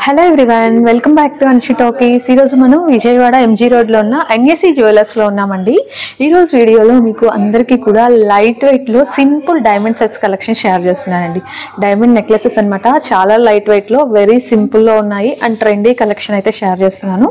Hello everyone, welcome back to Anshi talkies. ఈరోజు మనం Vijayawada MG రోడ్లో ఉన్న ఎన్ఎస్సి జ్యువెలర్స్లో ఉన్నామండి. ఈరోజు వీడియోలో మీకు అందరికీ కూడా లైట్ వెయిట్లో simple diamond sets collection share చేస్తున్నానండి. డైమండ్ నెక్లెసెస్ అనమాట. చాలా లైట్ వెయిట్లో వెరీ సింపుల్లో ఉన్నాయి అండ్ ట్రెండీ కలెక్షన్ అయితే షేర్ చేస్తున్నాను.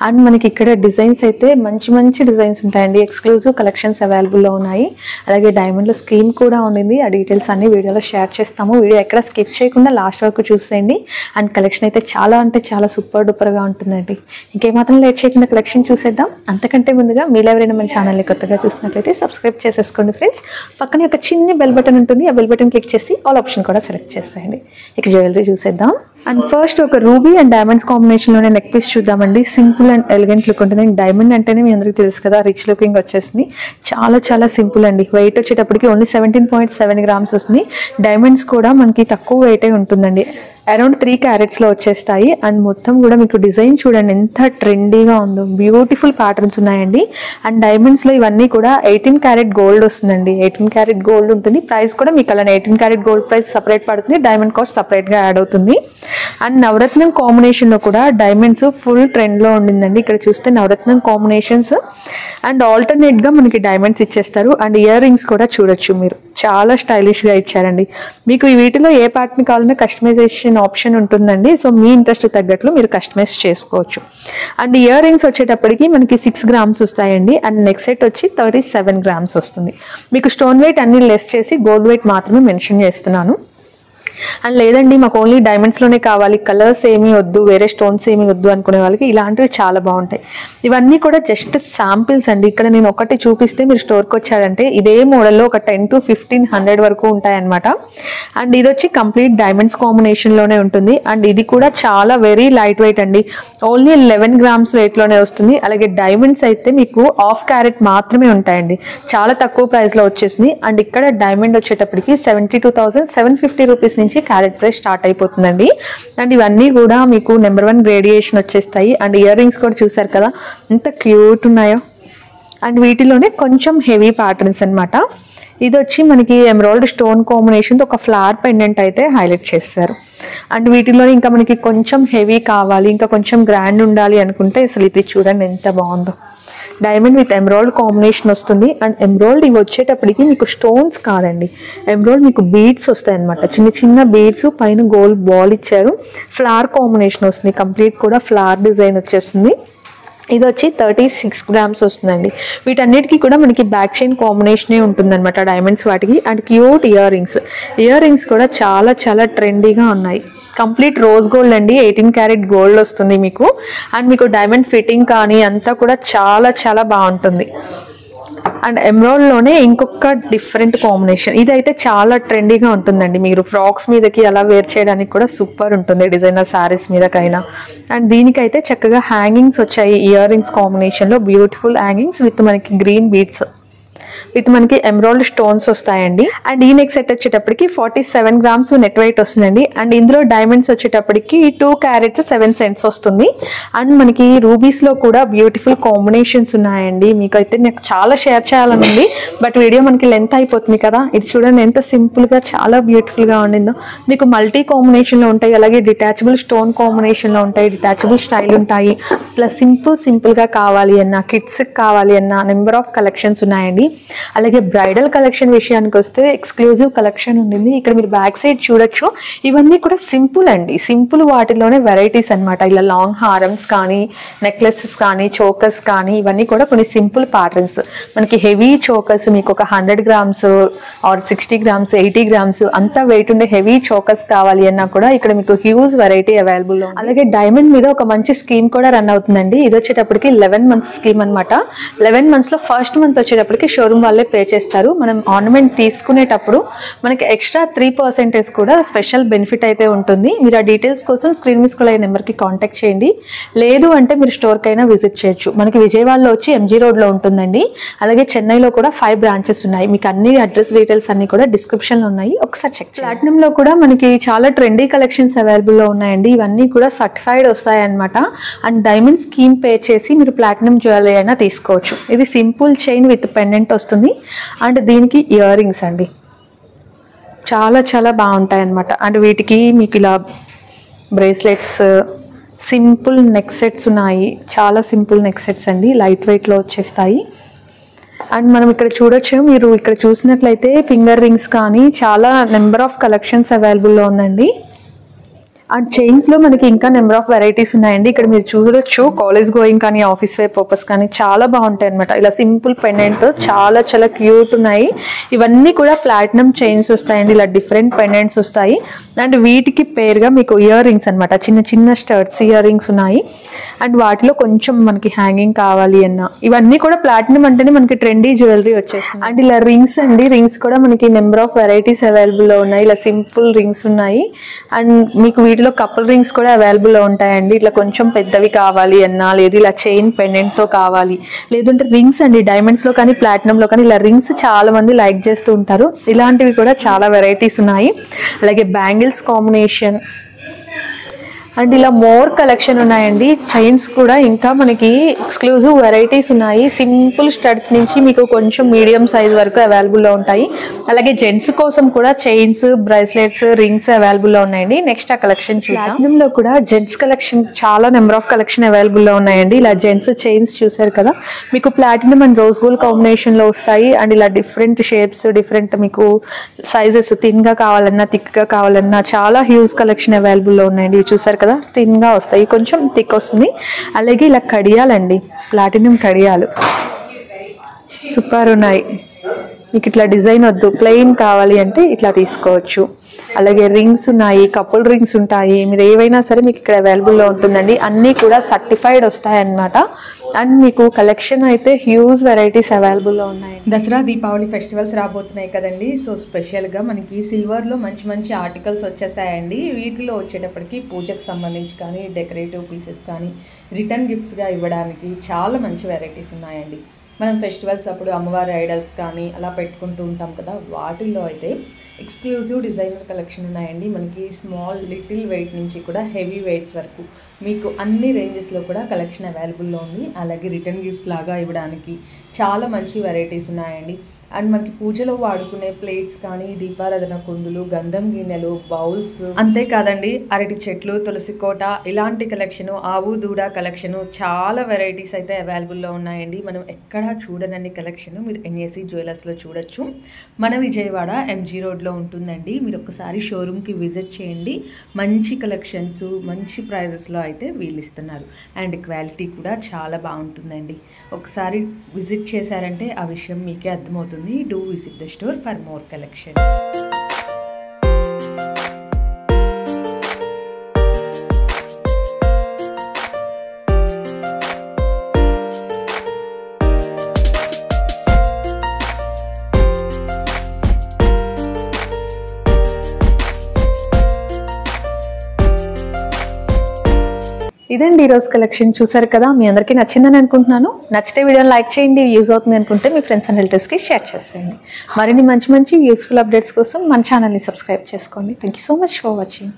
అండ్ మనకి ఇక్కడ డిజైన్స్ అయితే మంచి మంచి డిజైన్స్ ఉంటాయండి. ఎక్స్క్లూజివ్ కలెక్షన్స్ అవైలబుల్లో ఉన్నాయి. అలాగే డైమండ్లో స్కీమ్ కూడా ఉంది. ఆ డీటెయిల్స్ అన్ని వీడియోలో షేర్ చేస్తాము. వీడియో ఎక్కడ స్కిప్ చేయకుండా లాస్ట్ వరకు చూసేయండి. అండ్ కలెక్షన్ అయితే చాలా అంటే చాలా సూపర్ డూపర్గా ఉంటుందండి. ఇంకేమాత్రం లేట్ చేయకుండా కలెక్షన్ చూసేద్దాం. అంతకంటే ముందుగా మీరు ఎవరైనా మన ఛానల్ని కొత్తగా చూసినట్లయితే సబ్స్క్రైబ్ చేసేసుకోండి ఫ్రెండ్స్. పక్కనే ఒక చిన్న బెల్ బటన్ ఉంటుంది. ఆ బెల్ బటన్ క్లిక్ చేసి ఆల్ ఆప్షన్ కూడా సెలెక్ట్ చేసేయండి. ఇక జ్యువెలరీ చూసేద్దాం. అండ్ ఫస్ట్ ఒక రూబీ అండ్ డైమండ్స్ కాంబినేషన్లోనే నెక్ పీస్ చూద్దామండి. సింపుల్ అండ్ ఎలిగెంట్ లుక్ ఉంటుంది. డైమండ్ అంటేనే మీ అందరికీ తెలుసు కదా, రిచ్ లుకింగ్ వచ్చేసింది. చాలా చాలా సింపుల్ అండి. వెయిట్ వచ్చేటప్పటికి ఓన్లీ 17.7 grams వస్తుంది. డైమండ్స్ కూడా మనకి తక్కువ వెయిటే ఉంటుందండి. అరౌండ్ 3 carats వచ్చేస్తాయి. అండ్ మొత్తం కూడా మీకు డిజైన్ చూడండి ఎంత ట్రెండీగా ఉందో. బ్యూటిఫుల్ ప్యాటర్న్స్ ఉన్నాయండి. అండ్ డైమండ్స్లో ఇవన్నీ కూడా 18 carat గోల్డ్ వస్తుందండి. 18 carat గోల్డ్ ఉంటుంది. ప్రైస్ కూడా మీకు అలానే 18 carat గోల్డ్ ప్రైస్ సపరేట్ పడుతుంది. డైమండ్ కాస్ట్ సపరేట్గా యాడ్ అవుతుంది. అండ్ నవరత్నం కాంబినేషన్లో కూడా డైమండ్స్ ఫుల్ ట్రెండ్లో ఉండిందండి. ఇక్కడ చూస్తే నవరత్నం కాంబినేషన్స్ అండ్ ఆల్టర్నేట్గా మనకి డైమండ్స్ ఇచ్చేస్తారు. అండ్ ఇయర్ రింగ్స్ కూడా చూడొచ్చు మీరు. చాలా స్టైలిష్గా ఇచ్చారండి. మీకు ఈ వీటిలో ఏ పార్ట్ని కావాలన్నా కస్టమైజేషన్ ఆప్షన్ ఉంటుందండి. సో మీ ఇంట్రెస్ట్ తగ్గట్లు మీరు కస్టమైజ్ చేసుకోవచ్చు. అండ్ ఇయర్ రింగ్స్ వచ్చేటప్పటికి మనకి 6 grams వస్తాయండి. అండ్ నెక్స్ట్ సెట్ వచ్చి 37 grams వస్తుంది. మీకు స్టోన్ వెయిట్ అన్ని లెస్ చేసి గోల్డ్ వెయిట్ మాత్రమే మెన్షన్ చేస్తున్నాను. అండ్ లేదండి మాకు ఓన్లీ డైమండ్స్లోనే కావాలి, కలర్స్ ఏమీ వద్దు, వేరే స్టోన్స్ ఏమీ వద్దు అనుకునే వాళ్ళకి ఇలాంటివి చాలా బాగుంటాయి. ఇవన్నీ కూడా జస్ట్ శాంపిల్స్ అండి. ఇక్కడ నేను ఒకటి చూపిస్తే మీరు స్టోర్కి వచ్చారంటే ఇదే మోడల్లో ఒక 10 to 1500 వరకు ఉంటాయన్నమాట. అండ్ ఇది వచ్చి కంప్లీట్ డైమండ్స్ కాంబినేషన్లోనే ఉంటుంది. అండ్ ఇది కూడా చాలా వెరీ లైట్ వెయిట్ అండి. ఓన్లీ 11 grams వెయిట్లోనే వస్తుంది. అలాగే డైమండ్స్ అయితే మీకు 1/2 carat మాత్రమే ఉంటాయండి. చాలా తక్కువ ప్రైస్లో వచ్చేసింది. అండ్ ఇక్కడ డైమండ్ వచ్చేటప్పటికి 72,750 రూపీస్ నుంచి క్యారెట్ ప్రైస్ స్టార్ట్ అయిపోతుందండి. అండ్ ఇవన్నీ కూడా మీకు నెంబర్ 1 గ్రేడియేషన్ వచ్చేస్తాయి. అండ్ ఇయర్ రింగ్స్ కూడా చూసారు కదా ఎంత క్యూట్ ఉన్నాయో. అండ్ వీటిలోనే కొంచెం హెవీ ప్యాటర్న్స్ అనమాట. ఇది వచ్చి మనకి ఎమరాల్డ్ స్టోన్ కాంబినేషన్తో ఒక ఫ్లవర్ పెండెంట్ అయితే హైలైట్ చేస్తారు. అండ్ వీటిలో ఇంకా మనకి కొంచెం హెవీ కావాలి, ఇంకా కొంచెం గ్రాండ్ ఉండాలి అనుకుంటే అసలు ఇది చూడండి ఎంత బాగుందో. డైమండ్ విత్ ఎమరాల్డ్ కాంబినేషన్ వస్తుంది. అండ్ ఎమరాల్డ్ ఇవి వచ్చేటప్పటికి మీకు స్టోన్స్ కాదండి, ఎమరాల్డ్ మీకు బీడ్స్ వస్తాయి అనమాట. చిన్న చిన్న బీడ్స్ పైన గోల్డ్ బాల్ ఇచ్చారు. ఫ్లవర్ కాంబినేషన్ వస్తుంది. కంప్లీట్ కూడా ఫ్లవర్ డిజైన్ వచ్చేస్తుంది. ఇది వచ్చి 36 grams వస్తుందండి. వీటన్నిటికీ కూడా మనకి బ్యాక్ చైన్ కాంబినేషనే ఉంటుందన్నమాట డైమండ్స్ వాటికి. And cute ear rings. Ear rings కూడా చాలా చాలా ట్రెండీగా ఉన్నాయి. కంప్లీట్ రోజ్ గోల్డ్ అండి. 18 carat గోల్డ్ వస్తుంది మీకు. అండ్ మీకు డైమండ్ ఫిట్టింగ్ కానీ అంతా కూడా చాలా చాలా బాగుంటుంది. అండ్ ఎమరాల్డ్లోనే ఇంకొక డిఫరెంట్ కాంబినేషన్. ఇదైతే చాలా ట్రెండీగా ఉంటుందండి. మీరు ఫ్రాక్స్ మీదకి అలా వేర్ చేయడానికి కూడా సూపర్ ఉంటుంది, డిజైనర్ శారీస్ మీదకైనా. అండ్ దీనికైతే చక్కగా హ్యాంగింగ్స్ వచ్చాయి. ఇయర్ రింగ్స్ కాంబినేషన్లో బ్యూటిఫుల్ హ్యాంగింగ్స్ విత్ మనకి గ్రీన్ బీడ్స్ విత్ మనకి ఎమరాల్డ్ స్టోన్స్ వస్తాయండి. అండ్ ఈ నెక్ సెట్ వచ్చేటప్పటికి 47 grams నెట్ వెయిట్ వస్తుందండి. అండ్ ఇందులో డైమండ్స్ వచ్చేటప్పటికి 2 carats 7 cents వస్తుంది. అండ్ మనకి రూబీస్లో కూడా బ్యూటిఫుల్ కాంబినేషన్స్ ఉన్నాయండి. మీకైతే నాకు చాలా షేర్ చేయాలనుంది, బట్ వీడియో మనకి లెంత్ అయిపోతుంది కదా. ఇది చూడండి ఎంత సింపుల్గా చాలా బ్యూటిఫుల్గా ఉండిందో. మీకు మల్టీ కాంబినేషన్లో ఉంటాయి, అలాగే డిటాచబుల్ స్టోన్ కాంబినేషన్లో ఉంటాయి, డిటాచబుల్ స్టైల్ ఉంటాయి. ప్లస్ సింపుల్గా కావాలి అన్నా, కిడ్స్కి కావాలి అన్నా నెంబర్ ఆఫ్ కలెక్షన్స్ ఉన్నాయండి. అలాగే బ్రైడల్ కలెక్షన్ విషయానికి వస్తే ఎక్స్క్లూజివ్ కలెక్షన్ ఉంది. ఇక్కడ మీరు బ్యాక్ సైడ్ చూడొచ్చు. ఇవన్నీ కూడా సింపుల్ అండి. సింపుల్ వాటిలోనే వెరైటీస్ అనమాట. ఇలా లాంగ్ హారమ్స్ కానీ, నెక్లెసెస్ కానీ, చోకర్స్ కానీ ఇవన్నీ కూడా కొన్ని సింపుల్ ప్యాటర్న్స్. మనకి హెవీ చోకర్స్ మీకు ఒక 100 grams ఆర్ 60 grams 80 grams అంతా వెయిట్ ఉండే హెవీ చోకర్స్ కావాలి అన్నా కూడా ఇక్కడ మీకు హ్యూజ్ వెరైటీ అవైలబుల్. అలాగే డైమండ్ మీద ఒక మంచి స్కీమ్ కూడా రన్ అవుతుందండి. ఇది వచ్చేటప్పటికి 11 months స్కీమ్ అనమాట. 11 monthsలో ఫస్ట్ మంత్ వచ్చేటప్పటికి షోరూమ్ వాళ్ళే పే చేస్తారు. మనం ఆర్నమెంట్ తీసుకునేటప్పుడు మనకి ఎక్స్ట్రా 3% కూడా స్పెషల్ బెనిఫిట్ అయితే ఉంటుంది. మీరు ఆ డీటెయిల్స్ కోసం స్క్రీన్ మీద స్క్రోల్ అయ్యే నెంబర్కి కాంటాక్ట్ చేయండి. లేదు అంటే మీరు స్టోర్కైనా విజిట్ చేయొచ్చు. మనకి విజయవాడలో వచ్చి ఎంజీ రోడ్లో ఉంటుందండి. అలాగే చెన్నైలో కూడా 5 branches ఉన్నాయి. మీకు అన్ని అడ్రస్ డీటెయిల్స్ అన్ని కూడా డిస్క్రిప్షన్లో ఉన్నాయి, ఒకసారి చెక్. ప్లాటినంలో కూడా మనకి చాలా ట్రెండీ కలెక్షన్స్ అవైలబుల్లో ఉన్నాయండి. ఇవన్నీ కూడా సర్టిఫైడ్ వస్తాయన్నమాట. అండ్ డైమండ్ స్కీమ్ పే చేసి మీరు ప్లాటినం జ్యువెలరీ అయినా తీసుకోవచ్చు. ఇది సింపుల్ చైన్ విత్ పెండెంట్ వస్తుంది. అండ్ దీనికి ఇయర్ రింగ్స్ అండి చాలా చాలా బాగుంటాయి అన్నమాట. అండ్ వీటికి మీకు ఇలా బ్రేస్లెట్స్, సింపుల్ నెక్ సెట్స్ ఉన్నాయి. చాలా సింపుల్ నెక్ సెట్స్ అండి, లైట్ వెయిట్లో వచ్చేస్తాయి. అండ్ మనం ఇక్కడ చూడొచ్చు, మీరు ఇక్కడ చూసినట్లయితే ఫింగర్ రింగ్స్ కానీ చాలా నెంబర్ ఆఫ్ కలెక్షన్స్ అవైలబుల్లో ఉందండి. అండ్ చైన్స్లో మనకి ఇంకా నెంబర్ ఆఫ్ వెరైటీస్ ఉన్నాయండి. ఇక్కడ మీరు చూడొచ్చు, కాలేజ్ గోయింగ్ కానీ ఆఫీస్ వేర్ పర్పస్ కానీ చాలా బాగుంటాయి అనమాట. ఇలా సింపుల్ పెండెంట్తో చాలా చాలా క్యూట్ ఉన్నాయి. ఇవన్నీ కూడా ప్లాటినం చైన్స్ వస్తాయండి, ఇలా డిఫరెంట్ పెండెంట్స్ వస్తాయి. అండ్ వీటికి పేరుగా మీకు ఇయర్ రింగ్స్ అనమాట, చిన్న చిన్న స్టడ్స్ ఇయర్ రింగ్స్ ఉన్నాయి. అండ్ వాటిలో కొంచెం మనకి హ్యాంగింగ్ కావాలి అన్న, ఇవన్నీ కూడా ప్లాటినం అంటేనే మనకి ట్రెండీ జ్యువెలరీ వచ్చేస్తుంది. అండ్ ఇలా రింగ్స్ అండి, రింగ్స్ కూడా మనకి నెంబర్ ఆఫ్ వెరైటీస్ అవైలబుల్లో ఉన్నాయి. ఇలా సింపుల్ రింగ్స్ ఉన్నాయి. అండ్ మీకు వీటిలో కపుల్ రింగ్స్ కూడా అవైలబుల్లో ఉంటాయండి. ఇట్లా కొంచెం పెద్దవి కావాలి అన్నా, లేదు ఇలా చైన్ పెండెంట్తో కావాలి, లేదంటే రింగ్స్ అండి డైమండ్స్లో కానీ ప్లాటినంలో కానీ ఇలా రింగ్స్ చాలా మంది లైక్ చేస్తూ ఉంటారు. ఇలాంటివి కూడా చాలా వెరైటీస్ ఉన్నాయి. అలాగే బ్యాంగిల్స్ కాంబినేషన్ అండ్ ఇలా మోర్ కలెక్షన్ ఉన్నాయండి. చైన్స్ కూడా ఇంకా మనకి ఎక్స్క్లూజివ్ వెరైటీస్ ఉన్నాయి. సింపుల్ స్టడ్స్ నుంచి మీకు కొంచెం మీడియం సైజ్ వరకు అవైలబుల్లో ఉంటాయి. అలాగే జెంట్స్ కోసం కూడా చైన్స్, బ్రేస్లెట్స్, రింగ్స్ అవైలబుల్లో ఉన్నాయండి. నెక్స్ట్ ఆ కలెక్షన్ ప్లాటినంలో కూడా జెంట్స్ కలెక్షన్ చాలా నెంబర్ ఆఫ్ కలెక్షన్ అవైలబుల్లో ఉన్నాయండి. ఇలా జెంట్స్ చైన్స్ చూసారు కదా, మీకు ప్లాటినం అండ్ రోజ్ గోల్డ్ కాంబినేషన్లో వస్తాయి. అండ్ ఇలా డిఫరెంట్ షేప్స్, డిఫరెంట్ మీకు సైజెస్, థిన్గా కావాలన్నా థిక్గా కావాలన్నా చాలా హ్యూజ్ కలెక్షన్ అవైలబుల్లో ఉన్నాయండి. చూసారు కదా, థిన్గా వస్తాయి, కొంచెం థిక్ వస్తుంది. అలాగే ఇలా కడియాలండి, ప్లాటినం కడియాలు సూపర్ ఉన్నాయి. మీకు ఇట్లా డిజైన్ వద్దు, ప్లెయిన్ కావాలి అంటే ఇట్లా తీసుకోవచ్చు. అలాగే రింగ్స్ ఉన్నాయి, కపుల్ రింగ్స్ ఉంటాయి. మీరు ఏవైనా సరే మీకు ఇక్కడ అవైలబుల్లో ఉంటుందండి. అన్నీ కూడా సర్టిఫైడ్ వస్తాయి అన్నమాట. అండ్ మీకు కలెక్షన్ అయితే హ్యూజ్ వెరైటీస్ అవైలబుల్లో ఉన్నాయి. దసరా, దీపావళి ఫెస్టివల్స్ రాబోతున్నాయి కదండి. సో స్పెషల్గా మనకి సిల్వర్లో మంచి మంచి ఆర్టికల్స్ వచ్చేసాయండి. వీటిలో వచ్చేటప్పటికి పూజకు సంబంధించి కానీ, డెకరేటివ్ పీసెస్ కానీ, రిటర్న్ గిఫ్ట్స్గా ఇవ్వడానికి చాలా మంచి వెరైటీస్ ఉన్నాయండి. మనం ఫెస్టివల్స్ అప్పుడు అమ్మవారి ఐడల్స్ కానీ అలా పెట్టుకుంటూ ఉంటాం కదా, వాటిల్లో అయితే ఎక్స్క్లూజివ్ డిజైనర్ కలెక్షన్ ఉన్నాయండి. మనకి స్మాల్ లిటిల్ వెయిట్ నుంచి కూడా హెవీ వెయిట్స్ వరకు మీకు అన్ని రేంజెస్లో కూడా కలెక్షన్ అవైలబుల్లో ఉంది. అలాగే రిటర్న్ గిఫ్ట్స్ లాగా ఇవ్వడానికి చాలా మంచి వెరైటీస్ ఉన్నాయండి. అండ్ మనకి పూజలో వాడుకునే ప్లేట్స్ కానీ, దీపారాధన కుందులు, గంధం గిన్నెలు, బౌల్స్, అంతేకాదండి అరటి చెట్లు, తులసి కోట, ఇలాంటి కలెక్షను, ఆవు దూడ కలెక్షను, చాలా వెరైటీస్ అయితే అవైలబుల్లో ఉన్నాయండి. మనం ఎక్కడా చూడనన్ని కలెక్షన్ మీరు ఎన్ఏసీ జ్యువెలర్స్లో చూడొచ్చు. మన విజయవాడ ఎంజీ రోడ్లో ఉంటుందండి. మీరు ఒకసారి షోరూమ్కి విజిట్ చేయండి. మంచి కలెక్షన్స్, మంచి ప్రైజెస్లో అయితే వీళ్ళు ఇస్తున్నారు. అండ్ క్వాలిటీ కూడా చాలా బాగుంటుందండి. ఒకసారి విజిట్ చేశారంటే ఆ విషయం మీకే అర్థమవుతుంది. Do visit the store for more collection. ఇదండి ఈరోజు కలెక్షన్. చూసారు కదా, మీ అందరికీ నచ్చిందని అనుకుంటున్నాను. నచ్చితే వీడియోని లైక్ చేయండి, యూజ్ అవుతుంది అనుకుంటే మీ ఫ్రెండ్స్ అండ్ రిలేటివ్స్కి షేర్ చేసేయండి. మరిన్ని మంచి మంచి యూస్ఫుల్ అప్డేట్స్ కోసం మన ఛానల్ని సబ్స్క్రైబ్ చేసుకోండి. Thank you so much for watching.